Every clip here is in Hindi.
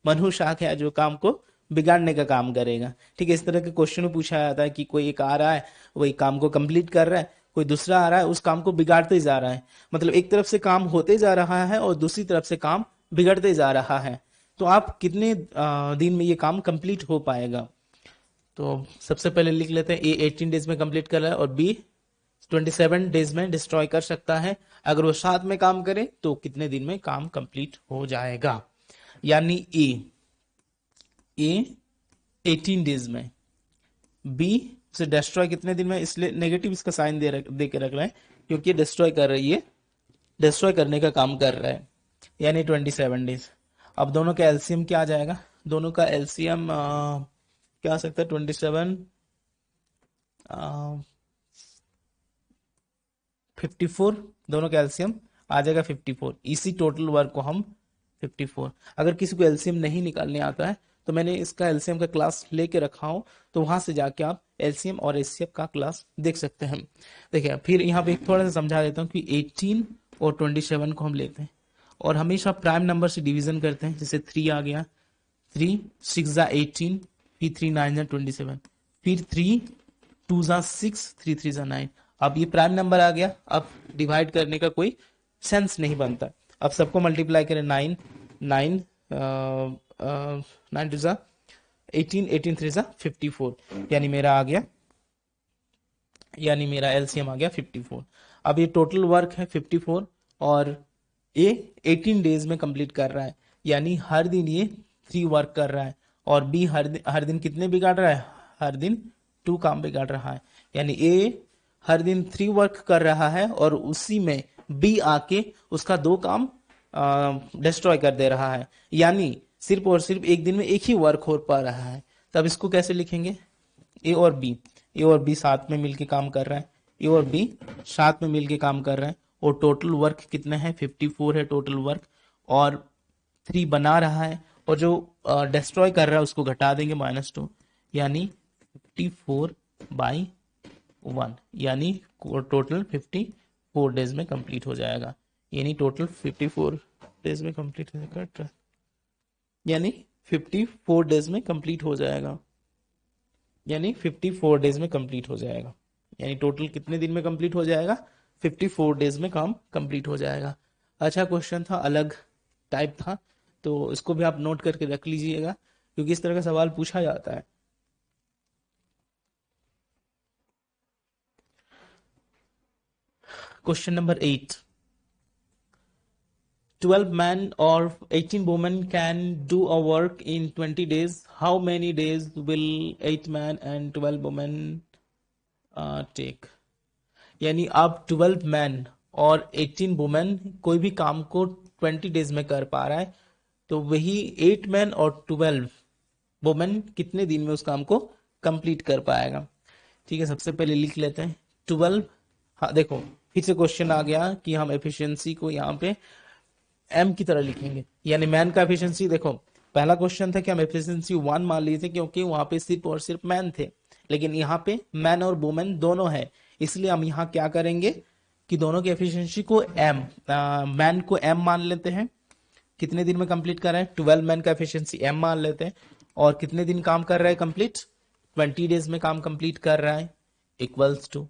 मनुशाक है जो काम को बिगाड़ने का काम करेगा। ठीक है, इस तरह के क्वेश्चन में पूछा जाता है कि कोई एक आ रहा है, वही काम को कंप्लीट कर रहा है, कोई दूसरा आ रहा है, उस काम को बिगाड़ते जा रहा है। मतलब एक तरफ से काम होते जा रहा है और दूसरी तरफ से काम बिगड़ते जा रहा है। तो आप कितने दिन में ये काम कंप्लीट हो पाएगा? तो सबसे पहले लिख लेते हैं, ए 18 डेज में कंप्लीट कर रहा है और बी 27 डेज में डिस्ट्रॉय कर सकता है। अगर वो साथ में काम करे तो कितने दिन में काम कंप्लीट हो जाएगा? यानी ए 18 डेज में, बी से डिस्ट्रॉय कितने दिन में, इसलिए नेगेटिव इसका साइन दे के रख रहे हैं क्योंकि डिस्ट्रॉय कर रही है, डिस्ट्रॉय करने का काम कर रहा है, यानी 27 डेज। अब दोनों का एलसीएम क्या आ जाएगा? दोनों का एलसीएम क्या आ सकता है? 27 54, दोनों का एलसीएम आ जाएगा 54। इसी टोटल वर्क को हम 54, अगर किसी को एलसीएम नहीं निकालने आता है तो मैंने इसका एलसीएम का क्लास लेके रखा हूं, तो वहां से जाके आप एलसीएम और एचसीएफ का क्लास देख सकते हैं। देखिए फिर यहाँ पे थोड़ा सा समझा देता हूँ कि 18 और 27 को हम लेते हैं और हमेशा प्राइम नंबर से डिवीजन करते हैं। जैसे 3 आ गया, 3 6 जा 18, फिर 3 9 जा 27, फिर 3 2 जा 6, 3 3 जा 9। अब ये प्राइम नंबर आ गया, अब डिवाइड करने का कोई सेंस नहीं बनता। अब सबको मल्टीप्लाई करें, 9 9 9 2 जा 18, 18 3 जा 54, यानी मेरा आ गया, यानी मेरा एलसीएम आ गया 54। अब ये टोटल वर्क है 54 और ये 18 डेज में कंप्लीट कर रहा है, यानी हर दिन ये 3 वर्क कर रहा है। और बी हर दिन कितने बिगाड़ रहा है? हर दिन 2 काम बिगाड़ रहा है। यानी ए हर दिन 3 वर्क कर रहा है और उसी में बी आके उसका 2 काम डिस्ट्रॉय कर दे रहा है, यानी सिर्फ और सिर्फ एक दिन में एक ही वर्क हो पा रहा है। तब इसको कैसे लिखेंगे? ए और बी साथ में मिलके काम कर रहा है, ए और बी साथ में मिलके काम कर रहे हैं और टोटल वर्क कितना है? 54 है टोटल वर्क, और 3 बना रहा है और जो डिस्ट्रॉय कर रहा है उसको घटा देंगे -2, यानी 54/1, यानी टोटल 54 डेज में कंप्लीट हो जाएगा। यानी टोटल 54 डेज में कंप्लीट हो जाएगा, यानी 54 डेज में कंप्लीट हो जाएगा, यानी 54 डेज में कंप्लीट हो जाएगा। यानी टोटल कितने दिन में कंप्लीट हो जाएगा? 54 डेज में काम कंप्लीट हो जाएगा। अच्छा क्वेश्चन था, अलग टाइप था, तो इसको भी आप नोट करके रख लीजिएगा क्योंकि इस तरह का सवाल पूछा जाता है। Question number 8, 12 men or 18 women can do a work in 20 days. How many days will 8 men and 12 women take? यानी आप 12 मैन और 18 वुमेन कोई भी काम को 20 डेज में कर पा रहा है, तो वही 8 मैन और 12 वुमेन कितने दिन में उस काम को कंप्लीट कर पाएगा? ठीक है, सबसे पहले लिख लेते हैं 12। हाँ देखो, फिर से क्वेश्चन आ गया कि हम एफिशिएंसी को यहाँ पे एम की तरह लिखेंगे, यानी मैन का एफिशिएंसी। देखो पहला क्वेश्चन था कि हम एफिशिएंसी 1 मान लिए थे क्योंकि वहां पे सिर्फ और सिर्फ मैन थे, लेकिन यहाँ पे मैन और वुमेन दोनों है, इसलिए हम यहाँ क्या करेंगे कि दोनों की एफिशिएंसी को एम, मैन को एम मान लेते हैं। कितने दिन में कंप्लीट कर रहे हैं? 12 मैन का एफिशिएंसी एम मान लेते हैं और कितने दिन काम कर रहा है कंप्लीट? 20 डेज में काम कंप्लीट कर रहा है, इक्वल्स टू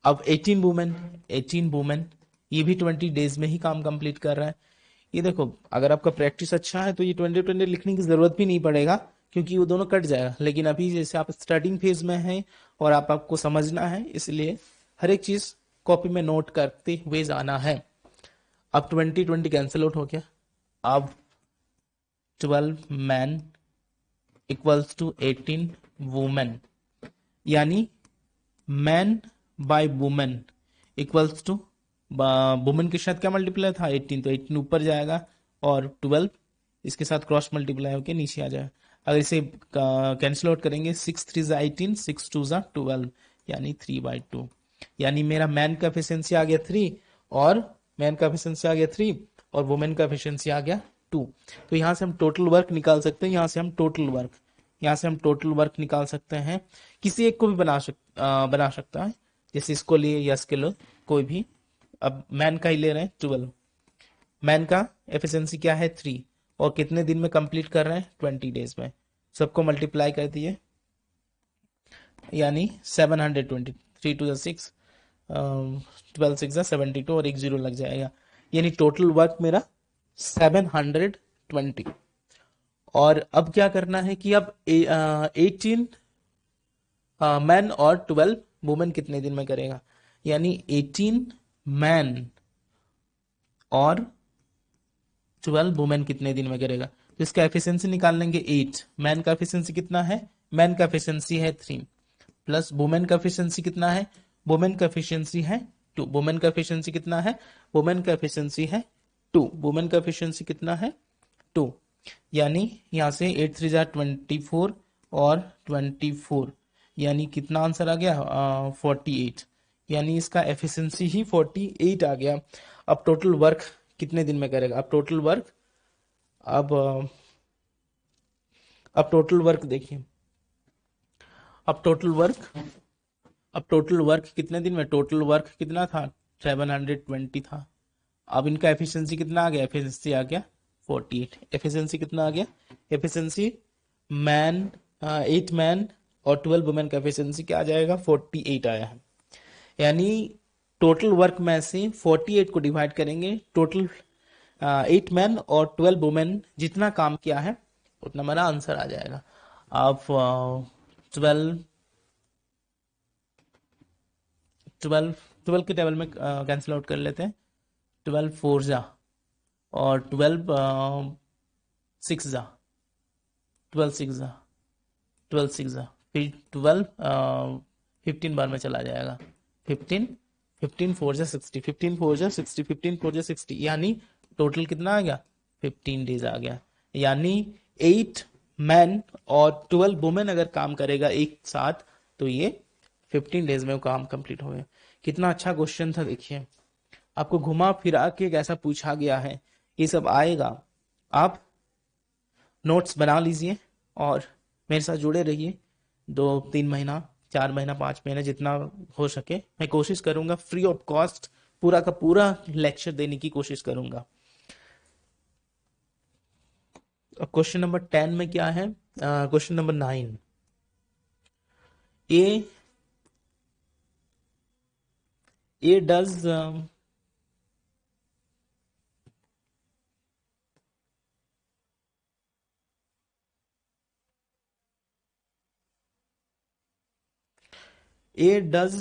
अब 18 वुमेन ये भी 20 डेज में ही काम कंप्लीट कर रहा है। ये देखो अगर आपका प्रैक्टिस अच्छा है तो ये 20 लिखने की जरूरत भी नहीं पड़ेगा क्योंकि वो दोनों कट जाएगा, लेकिन अभी जैसे आप स्टार्टिंग फेज में हैं और आपको समझना है, इसलिए हर एक चीज कॉपी में नोट करते हुए जाना है। अब 20 कैंसिल आउट हो गया, अब 12 मैन इक्वल्स टू 18 वुमेन, यानी man by women equals to, women के साथ क्या मल्टीप्लाई था? 18, तो 18 ऊपर जाएगा और 12 इसके साथ क्रॉस मल्टीप्लाई होकर नीचे आ जाएगा। अगर इसे कैंसिल आउट करेंगे, 6 3 जा 18, 6 2 जा 12, यानी 3/2, यानी मेरा मैन का एफिशिएंसी आ गया 3 और मैन का एफिशिएंसी आ गया 3 और वुमेन का एफिशिएंसी आ गया 2। तो यहाँ से हम टोटल वर्क निकाल सकते हैं, यहाँ से हम टोटल वर्क निकाल सकते हैं। किसी एक को भी बना सकता है, जैसे इसको लिए या इसके लो, कोई भी। अब मैन का ही ले रहे हैं 12, मैन का एफिशिएंसी क्या है? 3 और कितने दिन में कंप्लीट कर रहे हैं, 20 डेज में। सबको मल्टीप्लाई कर दिए, यानी 720, 3 to the 6, 12 6 72 और एक जीरो लग जाएगा, यानी टोटल वर्क मेरा 720। और अब क्या करना है कि अब 18 मैन और 12 वुमेन कितने दिन में करेगा, यानी 18 मैन और 12 वुमेन कितने दिन में करेगा। तो इसका एफिशिएंसी निकाल लेंगे 8। मैन का एफिशिएंसी कितना है, मैन का एफिशिएंसी है 3, प्लस वुमेन का एफिशिएंसी कितना है, वुमेन का एफिशिएंसी है 2। वुमेन का एफिशिएंसी कितना है, वुमेन का एफिशिएंसी है 2। वुमेन का एफिशिएंसी कितना है 2, यानी यहाँ से 8 3 जा 24 और 24, यानी कितना आंसर आ गया 48, यानी इसका एफिशिएंसी ही 48 आ गया। अब टोटल वर्क कितने दिन में करेगा, अब टोटल वर्क, अब टोटल वर्क देखिए, अब टोटल वर्क, अब टोटल वर्क कितने दिन में, टोटल वर्क कितना था 720 था। अब इनका एफिशिएंसी कितना आ गया, एफिशिएंसी आ गया 48। एफिशिएंसी कितना आ गया, एफिशिएंसी मैन 8 मैन और 12 वुमेन का एफिशिएंसी क्या आ जाएगा, 48 आया है। यानी टोटल वर्क में से 48 को डिवाइड करेंगे, टोटल 8 मैन और 12 वुमेन जितना काम किया है उतना हमारा आंसर आ जाएगा। अब 12 12 12 के टेबल में कैंसिल आउट कर लेते हैं, 12 4 जा और 12 6 जा, 12 6 जा, 12 6 जा, फिर 12 15 बार में चला जाएगा, 15 15 4 जा 60, 15 4 जा 60, 15 4 जा 60, यानी टोटल कितना आ गया 15 डेज आ गया। यानी 8 मैन और 12 वुमेन अगर काम करेगा एक साथ तो ये 15 डेज में वो काम कंप्लीट हो गया। कितना अच्छा क्वेश्चन था, देखिए आपको घुमा फिरा के कैसा पूछा गया है, ये सब आएगा। आप नोट्स बना लीजिए और मेरे साथ जुड़े रहिए, 2 3 महीना 4 महीना 5 महीना जितना हो सके मैं कोशिश करूंगा फ्री ऑफ कॉस्ट पूरा का पूरा लेक्चर देने की कोशिश करूंगा। अब क्वेश्चन नंबर 10 में क्या है, question number 9, A does A does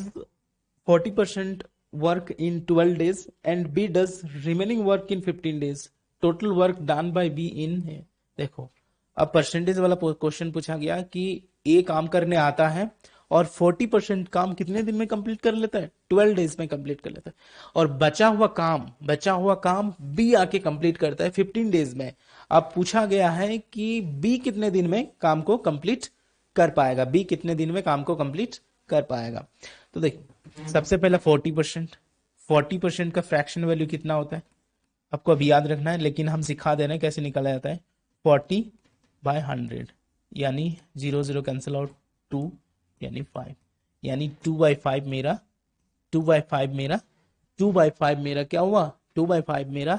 40% work in 12 days and B does remaining work in 15 days. Total work done by B in है। देखो अब परसेंटेज वाला क्वेश्चन पूछा गया कि A काम करने आता है और 40% काम कितने दिन में कंप्लीट कर लेता है, 12 डेज में कंप्लीट कर लेता है, और बचा हुआ काम B आके कंप्लीट करता है 15 डेज में। अब पूछा गया है कि B कितने दिन में काम को कंप्लीट कर पाएगा, B कितने दिन में काम को कंप्लीट कर पाएगा। तो देख सबसे पहला 40% का फ्रैक्शन वैल्यू कितना होता है आपको अभी याद रखना है, लेकिन हम सिखा दे रहे हैं कैसे निकाला जाता है। 40/100 यानी 0 0 कैंसिल आउट, 2 यानी 5, यानी 2/5 मेरा 2/5 मेरा 2/5 मेरा क्या हुआ, 2/5 मेरा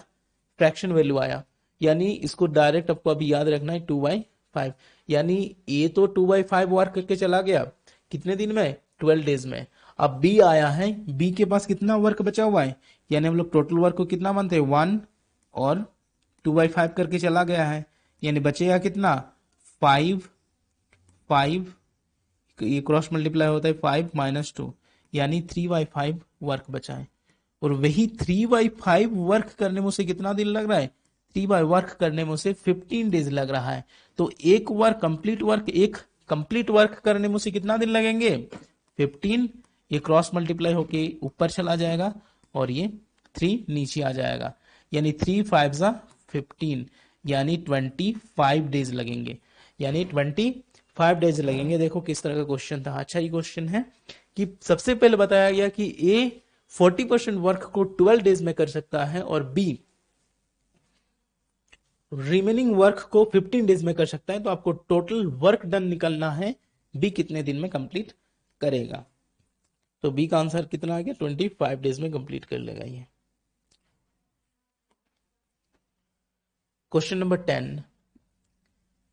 फ्रैक्शन वैल्यू आया। यानी इसको डायरेक्ट आपको अभी याद रखना है 2/5, यानी ए तो 2/5 वर्क करके चला गया कितने दिन में, 12 डेज में। अब बी आया है, बी के पास कितना वर्क बचा हुआ है, यानी हम लोग टोटल वर्क को कितना मानते हैं 1 और 2/5 करके चला गया है, यानी बचेगा कितना 5 5, ये क्रॉस मल्टीप्लाई होता है 5 - 2, यानी 3/5 वर्क बचा है। और वही 3/5 वर्क करने में उसे कितना दिन लग रहा है, 3 वर्क करने में उसे 15 डेज लग रहा है। तो एक कंप्लीट वर्क करने में उसे कितना दिन लगेंगे 15, ये क्रॉस मल्टीप्लाई होके ऊपर चला जाएगा और ये 3 नीचे आ जाएगा, यानी 3 5 जा 15, यानी 25 डेज लगेंगे, यानी 25 डेज लगेंगे। देखो किस तरह का क्वेश्चन था, अच्छा ही क्वेश्चन है कि सबसे पहले बताया गया कि ए 40% वर्क को 12 डेज में कर सकता है और बी रिमेनिंग वर्क को 15 डेज में कर सकता है। तो आपको टोटल वर्क डन निकलना है, बी कितने दिन में कंप्लीट करेगा। तो बी का आंसर कितना आ गया, 25 डेज में कंप्लीट कर लेगा ये। Question number 10.